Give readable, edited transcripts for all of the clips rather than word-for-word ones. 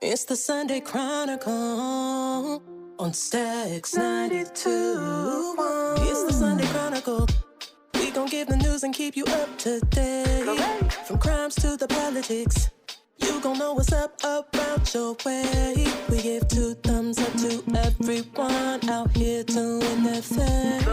It's the Sunday Chronicle on Stacks 92.1. It's the Sunday Chronicle. We gon' give the news and keep you up to date. From crimes to the politics, you gon' know what's up around your way. We give 2 thumbs up to everyone out here doing their thing.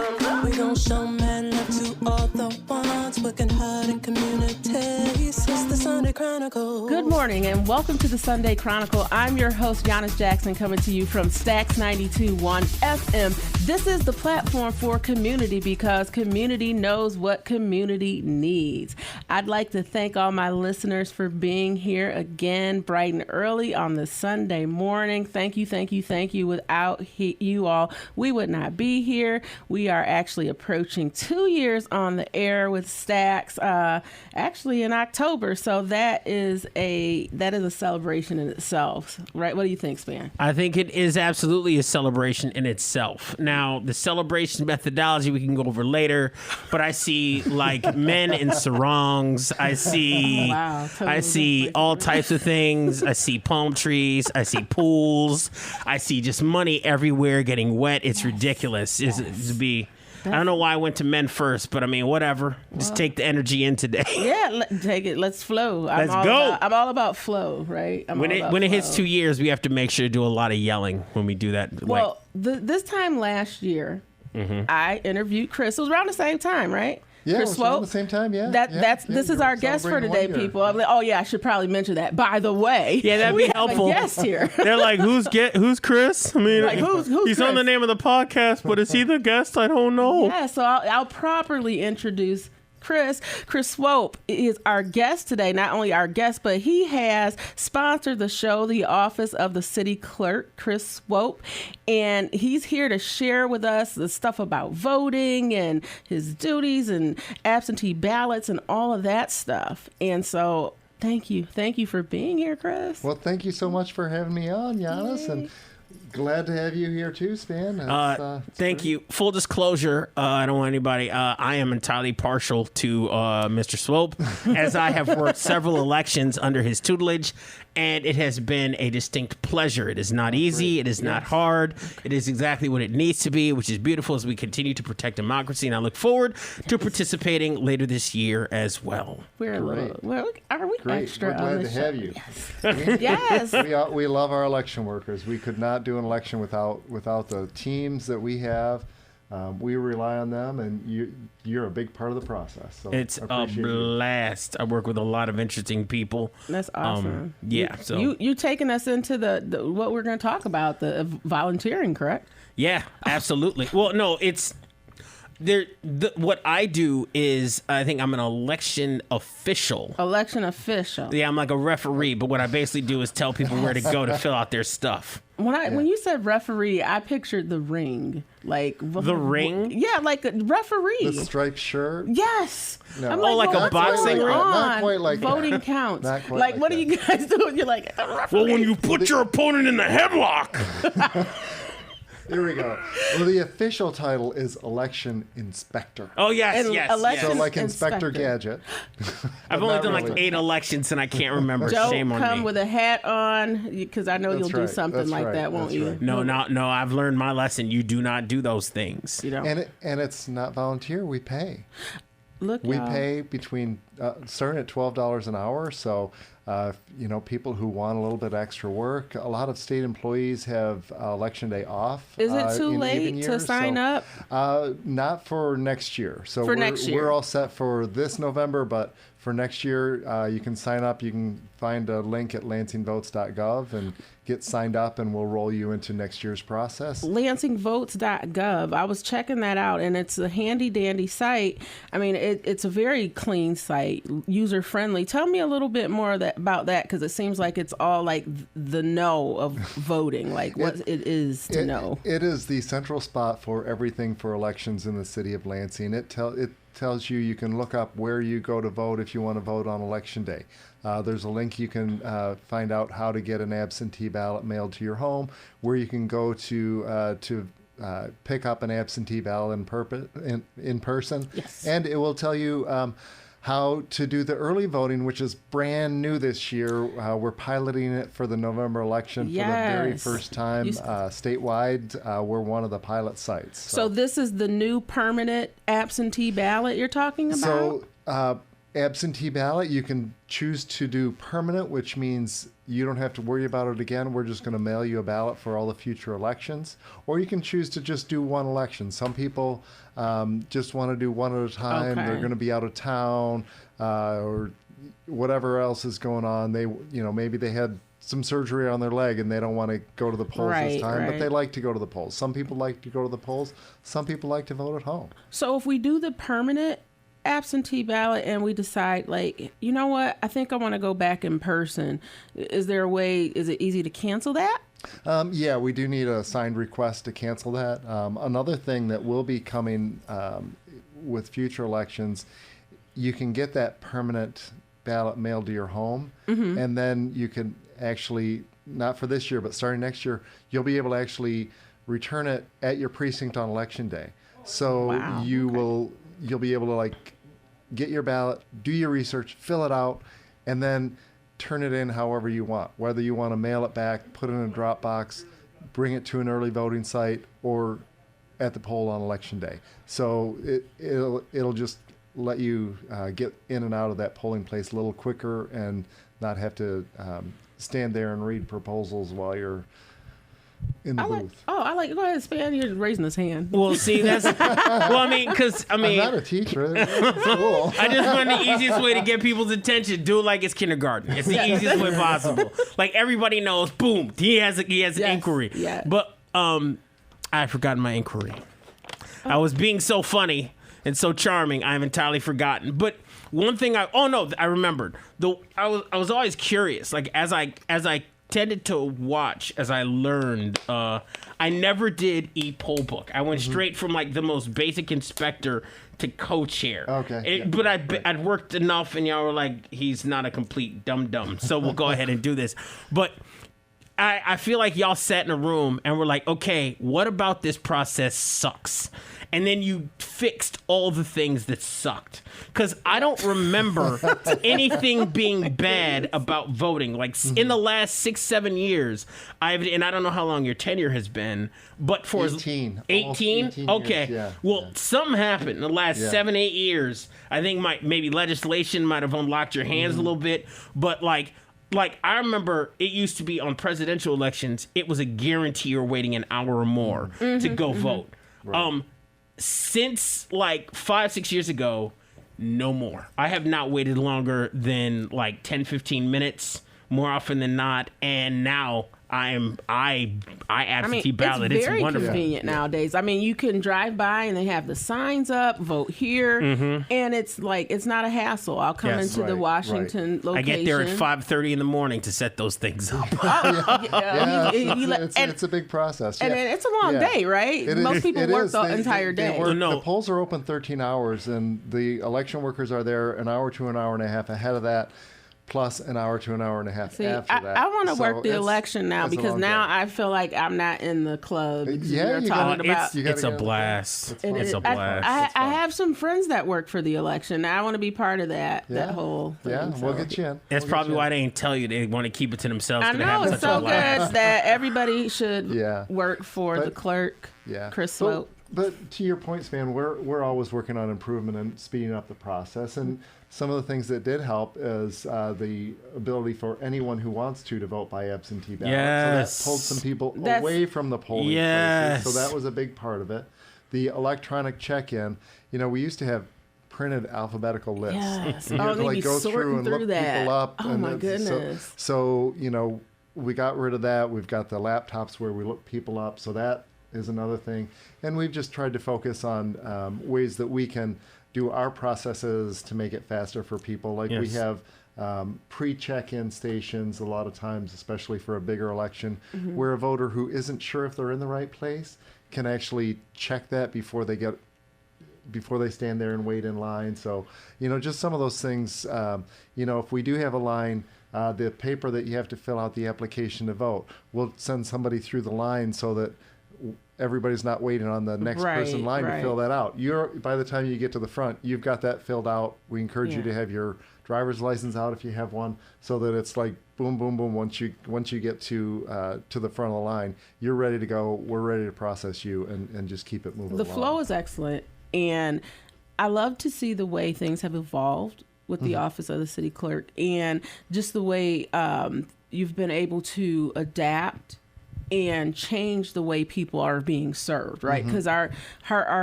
We gon' show man love to all the ones working hard in communities. It's the Sunday Chronicle. Good morning and welcome to the Sunday Chronicle. I'm your host, Yanice Jackson, coming to you from Stacks 92.1 FM. This is the platform for community because community knows what community needs. I'd like to thank all my listeners for being here again bright and early on the Sunday morning. Thank you, thank you, thank you. Without you all, we would not be here. We are actually approaching 2 years on the air with Stacks, actually in October. So that is a celebration in itself, right? What do you think, Span? I think it is absolutely a celebration in itself. Now, the celebration methodology we can go over later, but I see like men in sarongs. I see, I see all types of things. I see palm trees. I see pools. I see just money everywhere getting wet. It's ridiculous. I don't know why I went to men first, but I mean, whatever. Just take the energy in today. Yeah, take it. Let's flow. Let's go. I'm all about flow, right? When it hits 2 years, we have to make sure to do a lot of yelling when we do that. Well, this time last year, I interviewed Chris. It was around the same time, right? Yeah, Chris it was Swope. around the same time, yeah. This is our guest for today, people. I'm like, oh yeah, I should probably mention that. By the way, yeah, that'd be helpful. We have a guest here. They're like, who's Chris? I mean, like, who's he's Chris? on the name of the podcast, but is he the guest? I don't know. Yeah, so I'll properly introduce Chris. Chris Swope is our guest today. Not only our guest, but he has sponsored the show, The Office of the City Clerk, Chris Swope. And he's here to share with us the stuff about voting and his duties and absentee ballots and all of that stuff. And so thank you. Thank you for being here, Chris. Well, thank you so much for having me on, Yanice. And glad to have you here too, Span. Thank you. Full disclosure, I don't want anybody. I am entirely partial to Mr. Swope, as I have worked several elections under his tutelage, and it has been a distinct pleasure. It is not easy. It is not hard. It is exactly what it needs to be, which is beautiful as we continue to protect democracy. And I look forward to participating later this year as well. Are we Great. extra? We're glad to have you. Yes. We love our election workers. We could not do an election without the teams that we have. We rely on them, and you're a big part of the process. So it's a blast. I work with a lot of interesting people. That's awesome. So you taking us into the what we're going to talk about, the volunteering, correct? Yeah, absolutely. Well, no, it's there. What I do is I think I'm an election official. Election official. Yeah, I'm like a referee, but what I basically do is tell people where to go to fill out their stuff. When you said referee, I pictured the ring. Like the ring? Yeah, like a referee. The striped shirt? Yes. No. I'm like a boxing ring? Not quite like voting that. counts. Not quite like like what that. are you guys doing? You're like, a referee. Well, when you put your opponent in the headlock. Here we go. Well, the official title is election inspector. Oh, yes. So like Inspector Gadget. I've only done really. like 8 elections, and I can't remember. Shame on me. Don't come with a hat on, because I know you'll do something like that, won't you? Right. No. I've learned my lesson. You do not do those things. You don't. And it's not volunteer. We pay. Look, we y'all. pay between starting at $12 an hour. So, people who want a little bit extra work. A lot of state employees have election day off. Is it too late to sign up? Not for next year. So next year. We're all set for this November, but for next year, you can sign up. You can find a link at lansingvotes.gov and get signed up, and we'll roll you into next year's process. Lansingvotes.gov. I was checking that out, and it's a handy dandy site. I mean, it's a very clean site, user friendly. Tell me a little bit more about that, because it seems like it's all like the know of voting, like what it is to know. It is the central spot for everything for elections in the city of Lansing. It tells you can look up where you go to vote if you want to vote on election day. There's a link you can find out how to get an absentee ballot mailed to your home, where you can go to pick up an absentee ballot in person. Yes. And it will tell you how to do the early voting, which is brand new this year. We're piloting it for the November election for the very first time statewide. We're one of the pilot sites. So this is the new permanent absentee ballot you're talking about? So absentee ballot, you can choose to do permanent, which means you don't have to worry about it again. We're just going to mail you a ballot for all the future elections. Or you can choose to just do one election. Some people just want to do one at a time. Okay. They're going to be out of town or whatever else is going on. They, maybe they had some surgery on their leg and they don't want to go to the polls this time, but they like to go to the polls. Some people like to go to the polls. Some people like to vote at home. So if we do the permanent absentee ballot and we decide, like, you know what, I think I want to go back in person, is there a way, is it easy to cancel that? Yeah, we do need a signed request to cancel that. Another thing that will be coming with future elections, you can get that permanent ballot mailed to your home, and then you can actually, not for this year, but starting next year, you'll be able to actually return it at your precinct on election day. So you'll be able to, like, get your ballot, do your research, fill it out, and then turn it in however you want. Whether you want to mail it back, put it in a drop box, bring it to an early voting site, or at the poll on election day. So it'll just let you get in and out of that polling place a little quicker and not have to stand there and read proposals while you're in the booth. Go ahead, Span. You're raising his hand. Well, see, that's I'm not a teacher. It's cool. I just want the easiest way to get people's attention. Do it like it's kindergarten. It's the easiest way possible. Like, everybody knows. Boom. He has an inquiry. Yeah. But I had forgotten my inquiry. I was being so funny and so charming. I've entirely forgotten. But one thing I remembered. I was always curious. Like, as I tended to watch, as I learned, I never did e-poll book. I went straight from, like, the most basic inspector to co-chair. Okay. But I'd worked enough, and y'all were like, he's not a complete dum-dum, so we'll go ahead and do this. But I feel like y'all sat in a room and were like, okay, what about this process sucks? And then you fixed all the things that sucked. Because I don't remember anything being bad about voting. Like, in the last 6-7 years, and I don't know how long your tenure has been, but for 18. 18? Okay. Years, something happened in the last 7-8 years. I think maybe legislation might have unlocked your hands a little bit. But, like, I remember it used to be on presidential elections, it was a guarantee you're waiting an hour or more to go vote. Right. Since, like, 5-6 years ago, no more. I have not waited longer than, like, 10-15 minutes more often than not, and now I absentee ballot. It's very wonderful. convenient nowadays. I mean, you can drive by and they have the signs up, vote here, and it's like, it's not a hassle. I'll come into the Washington location. I get there at 5:30 in the morning to set those things up. It's a big process. And it's a long day, right? Most people work the entire day. The polls are open 13 hours, and the election workers are there an hour to an hour and a half ahead of that, plus an hour to an hour and a half after that. I want to work the election now, because now I feel like I'm not in the club. You're talking about. It's a blast. It's a blast. I have some friends that work for the election. I want to be part of that whole thing. Yeah, we'll get you in. That's probably why they ain't tell you. They want to keep it to themselves. I know, it's so good that everybody should work for the clerk, Chris Swope. But to your point, Span, we're always working on improvement and speeding up the process. And some of the things that did help is the ability for anyone who wants to vote by absentee ballot. Yes. So that pulled some people away from the polling places. So that was a big part of it. The electronic check-in, we used to have printed alphabetical lists. Yes. And you had to, like, go through and look people up. Oh, my goodness. So, we got rid of that. We've got the laptops where we look people up. So that is another thing. And we've just tried to focus on ways that we can do our processes to make it faster for people. Like we have pre-check-in stations a lot of times, especially for a bigger election, where a voter who isn't sure if they're in the right place can actually check that before they stand there and wait in line. So, just some of those things, if we do have a line, the paper that you have to fill out the application to vote, we'll send somebody through the line so that everybody's not waiting on the next person in line to fill that out. By the time you get to the front, you've got that filled out. We encourage you to have your driver's license out if you have one, so that it's like boom, boom, boom. Once you get to the front of the line, you're ready to go. We're ready to process you and just keep it moving. The along. flow is excellent, and I love to see the way things have evolved with the office of the city clerk, and just the way you've been able to adapt and change the way people are being served, right? Because our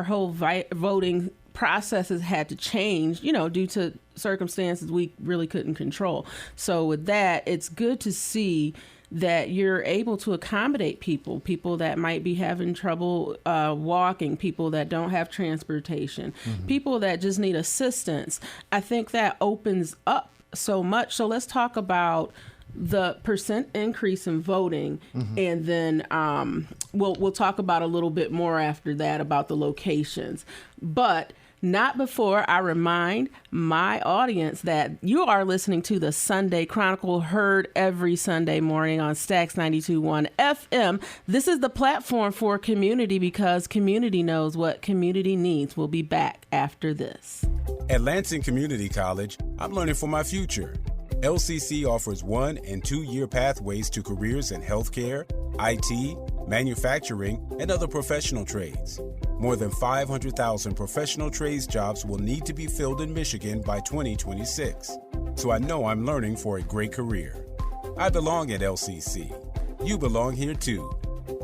whole voting processes had to change, due to circumstances we really couldn't control. So with that, it's good to see that you're able to accommodate people that might be having trouble walking, people that don't have transportation, people that just need assistance. I think that opens up so much. So let's talk about the percent increase in voting, and then we'll talk about a little bit more after that about the locations. But not before I remind my audience that you are listening to the Sunday Chronicle, heard every Sunday morning on Stax 92.1 FM. This is the platform for community, because community knows what community needs. We'll be back after this. At Lansing Community College, I'm learning for my future. LCC offers 1- and 2-year pathways to careers in healthcare, IT, manufacturing, and other professional trades. More than 500,000 professional trades jobs will need to be filled in Michigan by 2026. So I know I'm learning for a great career. I belong at LCC. You belong here too.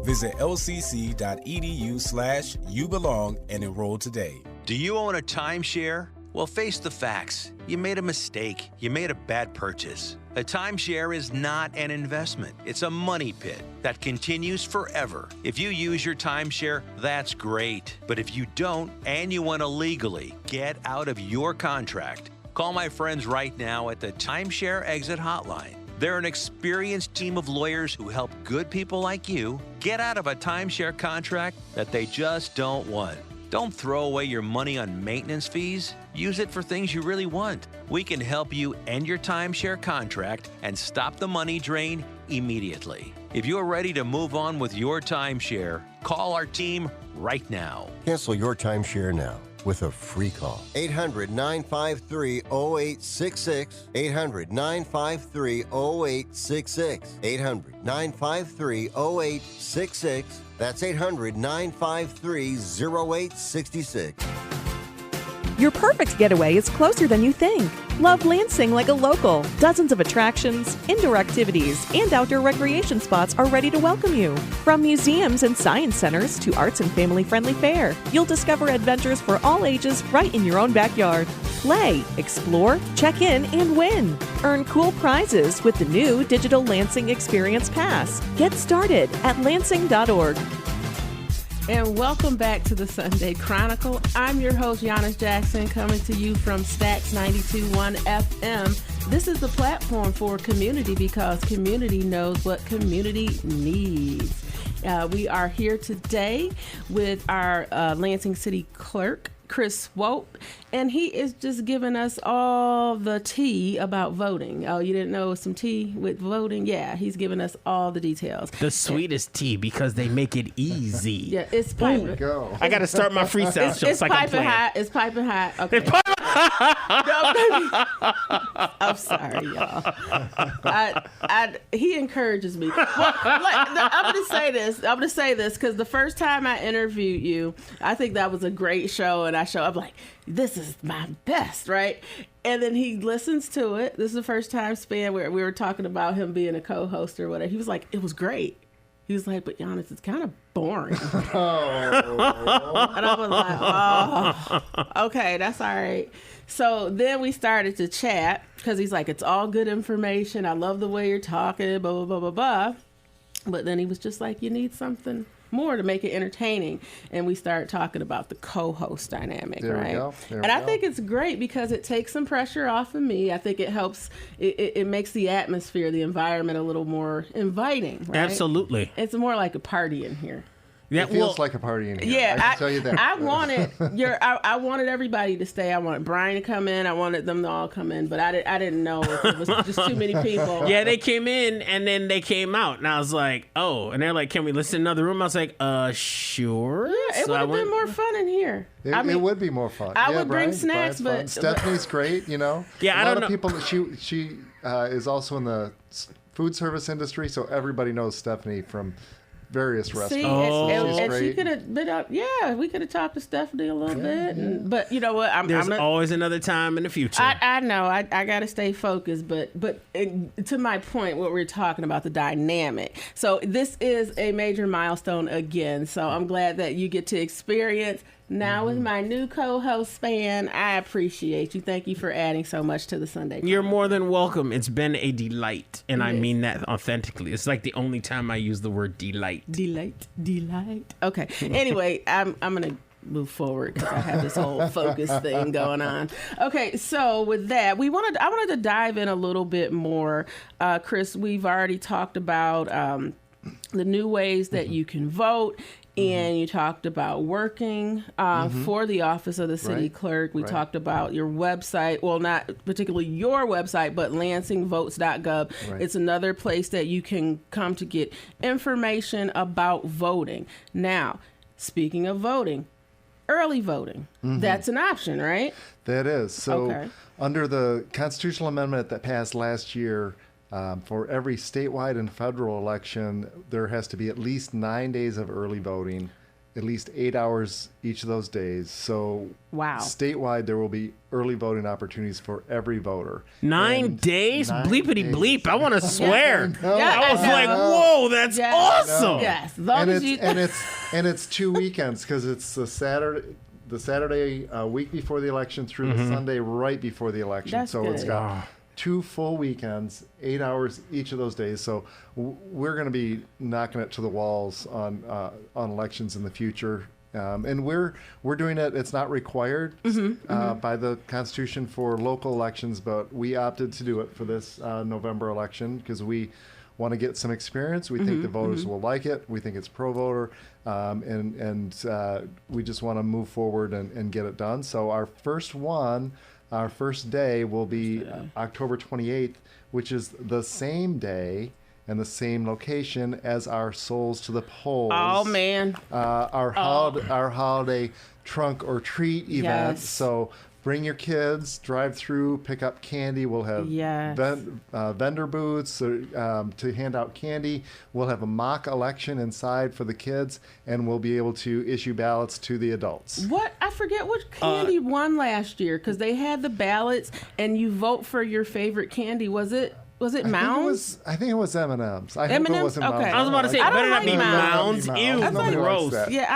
Visit lcc.edu/youbelong and enroll today. Do you own a timeshare? Well, face the facts. You made a mistake. You made a bad purchase. A timeshare is not an investment. It's a money pit that continues forever. If you use your timeshare, that's great. But if you don't, and you want to legally get out of your contract, call my friends right now at the Timeshare Exit Hotline. They're an experienced team of lawyers who help good people like you get out of a timeshare contract that they just don't want. Don't throw away your money on maintenance fees. Use it for things you really want. We can help you end your timeshare contract and stop the money drain immediately. If you're ready to move on with your timeshare, call our team right now. Cancel your timeshare now with a free call. 800-953-0866. 800-953-0866. 800-953-0866. That's 800-953-0866. Your perfect getaway is closer than you think. Love Lansing like a local. Dozens of attractions, indoor activities, and outdoor recreation spots are ready to welcome you. From museums and science centers to arts and family-friendly fare, you'll discover adventures for all ages right in your own backyard. Play, explore, check in, and win. Earn cool prizes with the new digital Lansing Experience Pass. Get started at lansing.org. And welcome back to the Sunday Chronicle. I'm your host, Yanice Jackson, coming to you from Stax 92.1 FM. This is the platform for community, because community knows what community needs. We are here today with our Lansing City Clerk, Chris Swope, and he is just giving us all the tea about voting. Oh, you didn't know some tea with voting? Yeah, he's giving us all the details. The sweetest tea, because they make it easy. Yeah, it's piping. Go. I got to start my freestyle show. It's piping hot. It's piping hot. Okay. I'm sorry, y'all. He encourages me. Well, I'm going to say this because the first time I interviewed you, I think that was a great show, and I'm like, this is my best, right? And then he listens to it. This is the first time span where we were talking about him being a co-host or whatever. He was like, it was great. He was like, but Yanice, it's kind of boring. And I was like, oh, okay, that's all right. So then we started to chat because he's like, it's all good information. I love the way you're talking, blah, blah, blah, blah, blah. But then he was just like, you need something more to make it entertaining. And we started talking about the co-host dynamic, there right? We go. And I think it's great because it takes some pressure off of me. I think it helps. It makes the atmosphere, the environment a little more inviting, right? Absolutely. It's more like a party in here. Yeah, It feels like a party in here. Yeah, I can tell you that. I wanted everybody to stay. I wanted Brian to come in. I wanted them to all come in, but I didn't know if it was just too many people. Yeah, they came in and then they came out, and I was like, oh, and they're like, can we listen in another room? I was like, sure. Yeah, it would have been more fun in here. It would be more fun. I would bring snacks, but Stephanie's great. You know. Yeah, a I lot don't of know. people. She is also in the food service industry, so everybody knows Stephanie from various restaurants. See, She's and great. she could have been up. Yeah, we could have talked to Stephanie a little bit. But you know what? There's I'm always another time in the future. I know. I got to stay focused. But to my point, what we're talking about, the dynamic. So this is a major milestone again. So I'm glad that you get to experience. Now with my new co-host Span, I appreciate you. Thank you for adding so much to the Sunday. You're more than welcome. It's been a delight, and I mean that authentically. It's like the only time I use the word delight. Delight. Okay. Anyway, I'm gonna move forward because I have this whole focus thing going on. Okay, so with that, I wanted to dive in a little bit more. Chris, we've already talked about the new ways that you can vote. And you talked about working for the office of the city clerk. We talked about your website. Well, not particularly your website, but lansingvotes.gov. Right. It's another place that you can come to get information about voting. Now, speaking of voting, early voting, that's an option, right? That is. So under the constitutional amendment that passed last year, for every statewide and federal election, there has to be at least 9 days of early voting, at least 8 hours each of those days. So statewide, there will be early voting opportunities for every voter. 9 days? 9 Bleepity days. bleep. I want to swear. Yeah, I was like, whoa, that's awesome. Yes. And it's 2 weekends because it's the Saturday week before the election through the Sunday right before the election. That's so good. it's got 2 full weekends, 8 hours each of those days. So we're going to be knocking it to the walls on elections in the future. And we're doing it. It's not required by the Constitution for local elections, but we opted to do it for this November election because we want to get some experience. We think the voters will like it. We think it's pro-voter, and we just want to move forward and get it done. So our first day will be October 28th, which is the same day and the same location as our Souls to the Polls. Oh, man. Our holiday trunk or treat event. Yes. So bring your kids, drive through, pick up candy. We'll have vendor booths to hand out candy. We'll have a mock election inside for the kids, and we'll be able to issue ballots to the adults. What? I forget what candy won last year because they had the ballots, and you vote for your favorite candy. Was it Mounds? I think it was M&M's. I hope M&M's? it wasn't Okay. Mounds. I was about to say, I it better don't not be like Mounds. Mounds. Ew, Nobody likes gross. that. Yeah,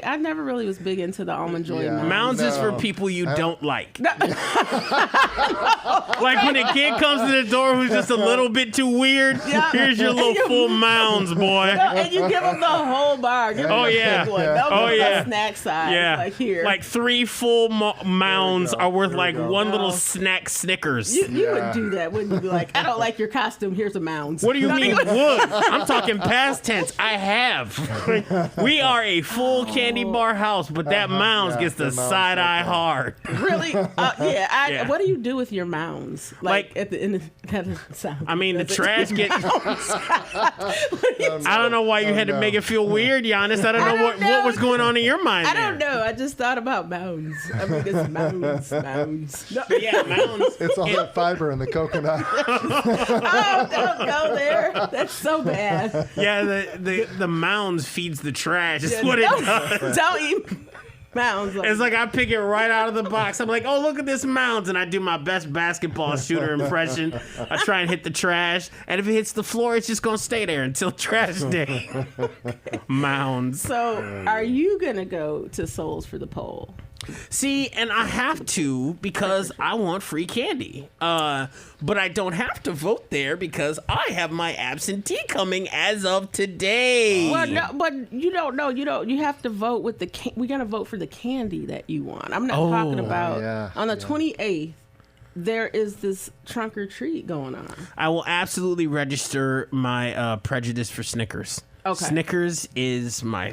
I never really was big into the Almond Joy Mounds. Mounds is for people you don't like. Like when a kid comes to the door who's just a little bit too weird, here's your little full Mounds, boy. And you give them the whole bar. Give them the big one. Don't give them the snack size. Yeah. Like here. Like 3 full Mounds are worth like one little snack Snickers. You would do that, wouldn't you? Be like, I don't like your costume. Here's a Mounds. What do you mean would? I'm talking past tense. I have. We are a full candy bar house, but that Mounds gets the side eye hard. Really? Yeah. What do you do with your Mounds? Like at the end of that sound. I mean, the trash get. I don't know why you had to make it feel weird, Yanice. I don't know what was going on in your mind. I don't know. I just thought about Mounds. I mean, it's Mounds. No. Yeah, Mounds. It's all that fiber in the coconut. Oh, don't go there. That's so bad. Yeah, the Mounds feeds the trash. That's what it does. Don't eat Mounds. It's like I pick it right out of the box. I'm like, oh, look at this Mounds. And I do my best basketball shooter impression. I try and hit the trash. And if it hits the floor, it's just going to stay there until trash day. Mounds. So are you going to go to Souls for the Poll? See, and I have to because I want free candy. But I don't have to vote there because I have my absentee coming as of today. Well, no, but you don't know. You have to vote with we're going to vote for the candy that you want. I'm not talking about on the 28th. there is this trunk or treat going on. I will absolutely register my prejudice for Snickers. Okay. Snickers is my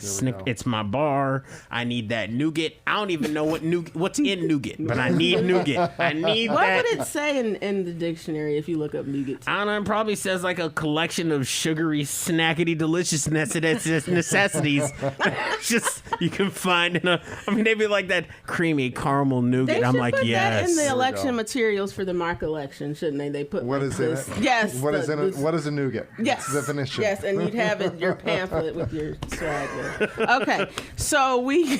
it's my bar. I need that nougat. I don't even know what's in nougat, but I need nougat. I need what that. What would it say in the dictionary if you look up nougat? I don't know. It probably says like a collection of sugary, snackety deliciousness that's necessities. Just you can find in a. I mean, they'd be like that creamy caramel nougat. They I'm should like, put yes. that in the election materials for the mock election, shouldn't they? They put What like is this. in it? Yes. What is in it? What is a nougat? Yes. Definition. Yes, and you'd have it your pamphlet with your swag with. Okay, so we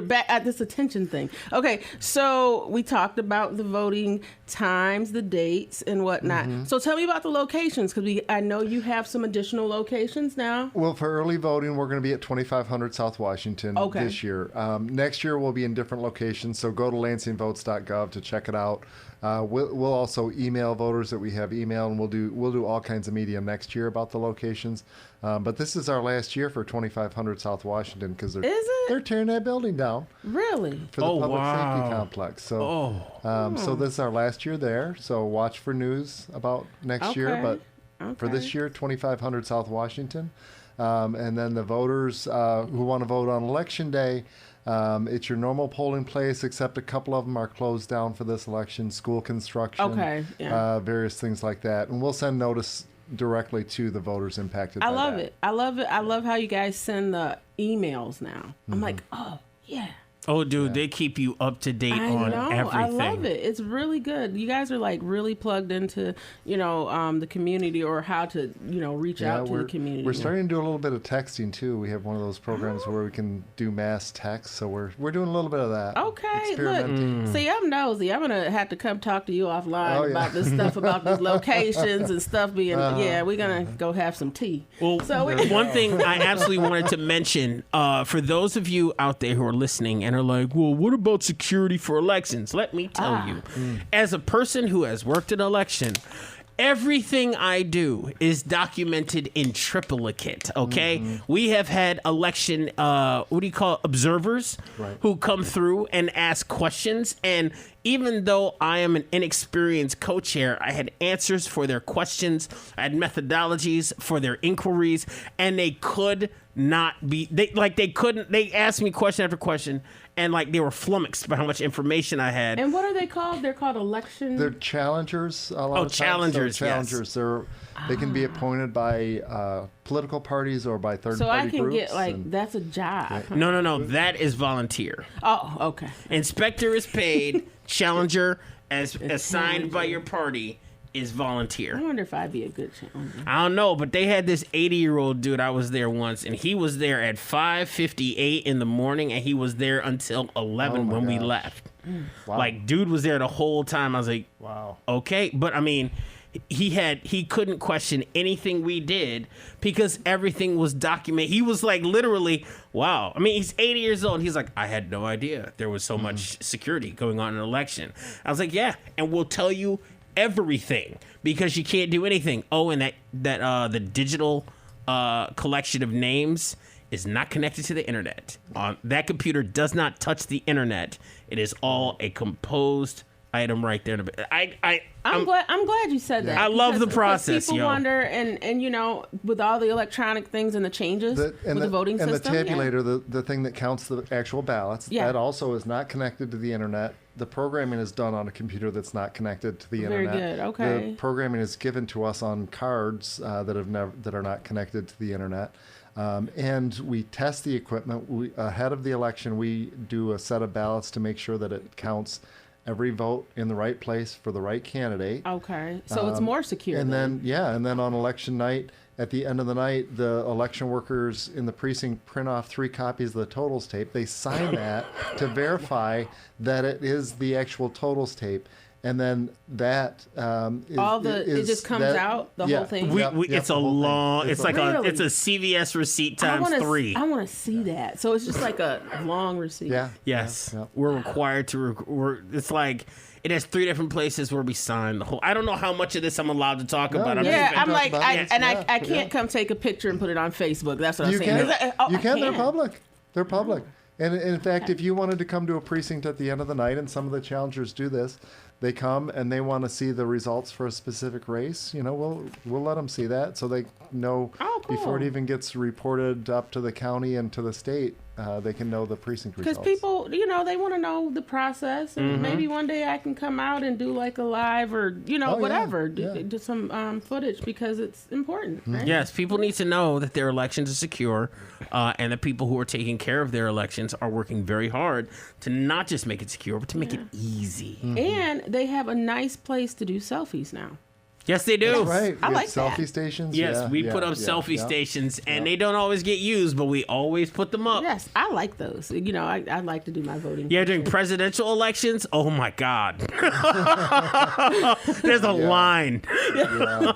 back at this attention thing. Okay, so we talked about the voting times, the dates, and whatnot. Mm-hmm. So tell me about the locations, because I know you have some additional locations now. Well, for early voting, we're going to be at 2500 South Washington this year. Next year, we'll be in different locations, so go to lansingvotes.gov to check it out. We'll also email voters that we have email, and we'll do all kinds of media next year about the locations. But this is our last year for 2500 South Washington because they're tearing that building down. Really? For the public safety complex. So, so this is our last year there. So watch for news about next year. But for this year, 2500 South Washington. And then the voters who want to vote on Election Day, it's your normal polling place, except a couple of them are closed down for this election, school construction, various things like that. And we'll send notice directly to the voters impacted. I love it. I love how you guys send the emails now. I'm like, oh, yeah. Oh, dude, they keep you up to date on everything. I love it. It's really good. You guys are like really plugged into, the community, or how to, reach out to the community. We're starting to do a little bit of texting too. We have one of those programs where we can do mass text, so we're doing a little bit of that. Okay, look, see, I'm nosy. I'm gonna have to come talk to you offline about this stuff, about these locations and stuff being. We're gonna go have some tea. Well, one thing I absolutely wanted to mention for those of you out there who are listening and are like, well, what about security for elections? Let me tell you, as a person who has worked an election, everything I do is documented in triplicate, okay? We have had election, observers who come through and ask questions. And even though I am an inexperienced co-chair, I had answers for their questions. I had methodologies for their inquiries, and they could not be, they asked me question after question, and like they were flummoxed by how much information I had. And what are they called? They're called election. They're challengers. Challengers. Challengers. Yes. They can be appointed by political parties or by third so party I can groups. get like that's a job. No. That is volunteer. Oh, okay. Inspector is paid. Challenger, as assigned by your party, is volunteer. I wonder if I'd be a good challenger. I don't know, but they had this 80-year-old dude. I was there once, and he was there at 5:58 in the morning, and he was there until 11 when we left. Wow. Like, dude was there the whole time. I was like, wow. Okay, but I mean, he couldn't question anything we did because everything was documented. He was like, literally, wow. I mean, he's 80 years old. And he's like, I had no idea there was so much security going on in an election. I was like, yeah, and we'll tell you everything because you can't do anything. Oh, and that the digital collection of names is not connected to the internet. That computer does not touch the internet. It is all a composed item right there. I'm glad you said that. I love the process. People wonder, and with all the electronic things and the changes with the voting system. And the tabulator, the thing that counts the actual ballots, that also is not connected to the internet. The programming is done on a computer that's not connected to the internet. Very good. Okay. The programming is given to us on cards that are not connected to the internet. And we test the equipment. Ahead of the election, we do a set of ballots to make sure that it counts every vote in the right place for the right candidate. Okay. So it's more secure. And then on election night, at the end of the night, the election workers in the precinct print off 3 copies of the totals tape. They sign that to verify that it is the actual totals tape. And then that it just comes out, the whole thing. It's a long. It's like it's a CVS receipt times 3. I want to see that. So it's just like a long receipt. Yeah. Yes. Yeah. We're required to. It's like it has 3 different places where we sign the whole. I don't know how much of this I'm allowed to talk about. I'm like, I can't come take a picture and put it on Facebook. That's what I'm saying. You can. They're public. They're public. And in fact, if you wanted to come to a precinct at the end of the night, and some of the challengers do this, they come and they want to see the results for a specific race. We'll let them see that so they know before it even gets reported up to the county and to the state. They can know the precinct results. Because people, they want to know the process, and maybe one day I can come out and do like a live or whatever, do some footage because it's important. Right? Yes, people need to know that their elections are secure, and the people who are taking care of their elections are working very hard to not just make it secure, but to make it easy. And they have a nice place to do selfies now. Yes, they do. That's right. I like selfie that. stations. Yes, we put up selfie stations, and they don't always get used, but we always put them up. Yes, I like those. I like to do my voting. Yeah, during presidential elections, oh my God. There's a line. Yeah.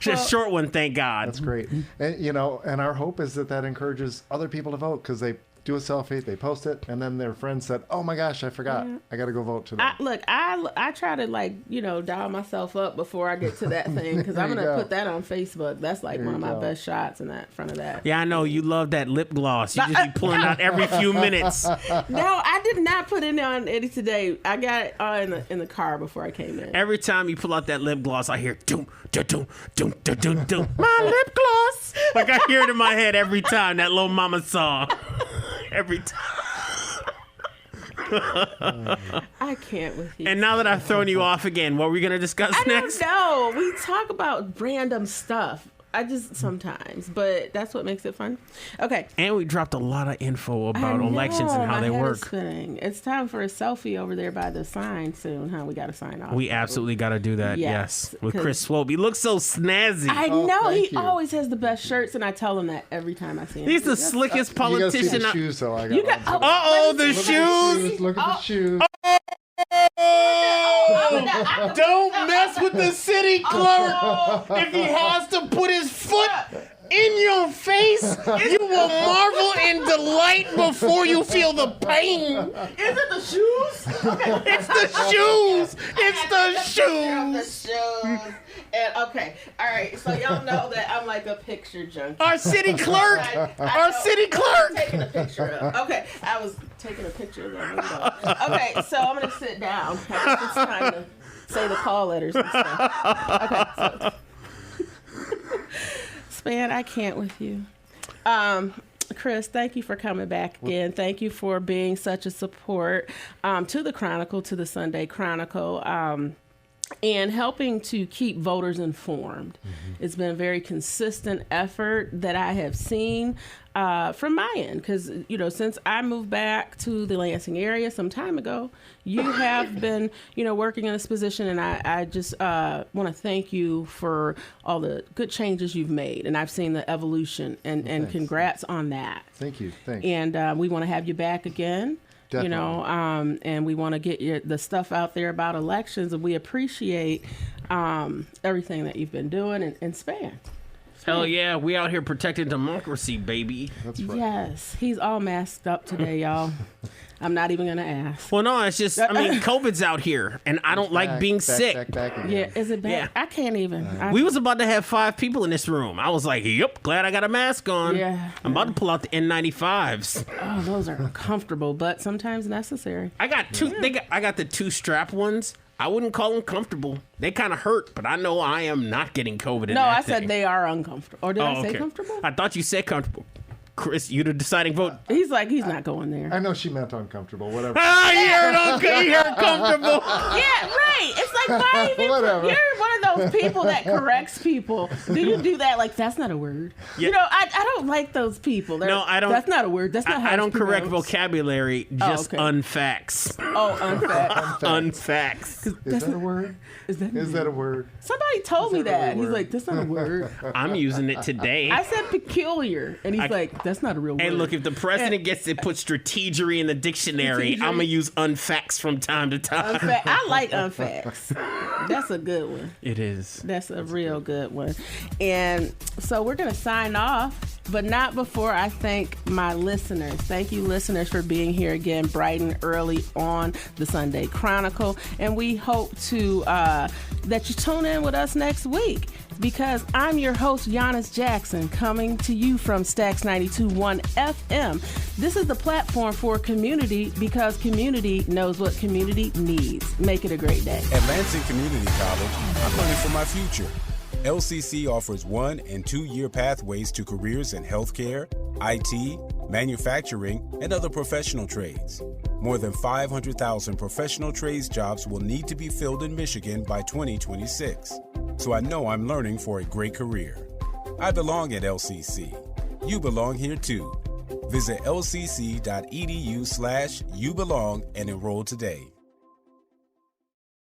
Just a short one, thank God. That's great. And, and our hope is that encourages other people to vote because they do a selfie, they post it, and then their friends said, "Oh my gosh, I forgot. I got to go vote today." I try to dial myself up before I get to that thing because I'm gonna put that on Facebook. That's like one of my best shots in that front of that. Yeah, I know you love that lip gloss. You just be pulling out every few minutes. No, I did not put it on Eddie today. I got it in the car before I came in. Every time you pull out that lip gloss, I hear doom, doom, doom, doom, doom, doom. My lip gloss. Like I hear it in my head every time. That Little Mama song. Every time. I can't with you. And now that I've thrown you off again, what are we going to discuss next? I don't know. We talk about random stuff. I just sometimes, but that's what makes it fun. Okay. And we dropped a lot of info about elections and how they work. It's time for a selfie over there by the sign soon, huh? We got to sign off. We absolutely got to do that, yes. With Chris Swope. He looks so snazzy. I know. He always has the best shirts, and I tell him that every time I see him. He's the slickest politician. You got to see the shoes, though. The shoes. Look at the shoes. Don't mess with the city clerk. If he has to put his foot in your face, you will marvel in delight before you feel the pain. Is it the shoes? Okay. It's the shoes. It's the shoes. And okay, all right. So y'all know that I'm like a picture junkie. Our city clerk. Our city clerk. I'm taking a picture of. Okay, I was taking a picture of that. Okay, so I'm gonna sit down. It's time to say the call letters and stuff. Okay, so Span, I can't with you. Chris, thank you for coming back again. Thank you for being such a support to the Chronicle, to the Sunday Chronicle. And helping to keep voters informed. It's been a very consistent effort that I have seen from my end. Because, since I moved back to the Lansing area some time ago, you have been, working in this position. And I just want to thank you for all the good changes you've made. And I've seen the evolution. And congrats on that. Thank you. Thanks. And we want to have you back again. Definitely. And we want to get the stuff out there about elections, and we appreciate everything that you've been doing and Span. Hell yeah, we out here protecting democracy, baby. That's right. Yes, he's all masked up today, y'all. I'm not even going to ask. Well, no, it's just, COVID's out here, and I don't like being sick. Back again. Yeah, is it bad? Yeah. I can't even. We was about to have 5 people in this room. I was like, yep, glad I got a mask on. Yeah. I'm about to pull out the N95s. Oh, those are uncomfortable, but sometimes necessary. I got two. I got the 2 strap ones. I wouldn't call them comfortable. They kind of hurt, but I know I am not getting COVID in No, that I said thing. they are uncomfortable. Or did I say okay. comfortable? I thought you said comfortable. Chris, you the deciding vote. He's not going there. I know she meant uncomfortable. Whatever. Ah, you heard comfortable. Yeah, right. It's like, why even? Whatever. You're one of those people that corrects people. Do you do that? Like, that's not a word. Yeah. I don't like those people. No, I don't. That's not a word. That's not how I don't it's correct pronounced. vocabulary, just unfacts. Oh, unfact. Unfacts. Is that a word? Is that a word? Somebody told me that. really a He's word? like, that's not a word. I'm using it today. I said peculiar, and he's like, that's not a real word. Hey, look, if the president gets to put strategery in the dictionary, I'm going to use unfacts from time to time. I like unfacts. That's a good one. It is. That's a real good one. And so we're going to sign off. but not before I thank my listeners. Thank you, listeners, for being here again bright and early on the Sunday Chronicle. And we hope to that you tune in with us next week, because I'm your host, Yanice Jackson, coming to you from Stacks 92.1 FM. This is the platform for community, because community knows what community needs. Make it a great day. At Lansing Community College, I'm learning for my future. LCC offers 1- and 2-year pathways to careers in healthcare, IT, manufacturing, and other professional trades. More than 500,000 professional trades jobs will need to be filled in Michigan by 2026. So I know I'm learning for a great career. I belong at LCC. You belong here too. Visit lcc.edu/youbelong and enroll today.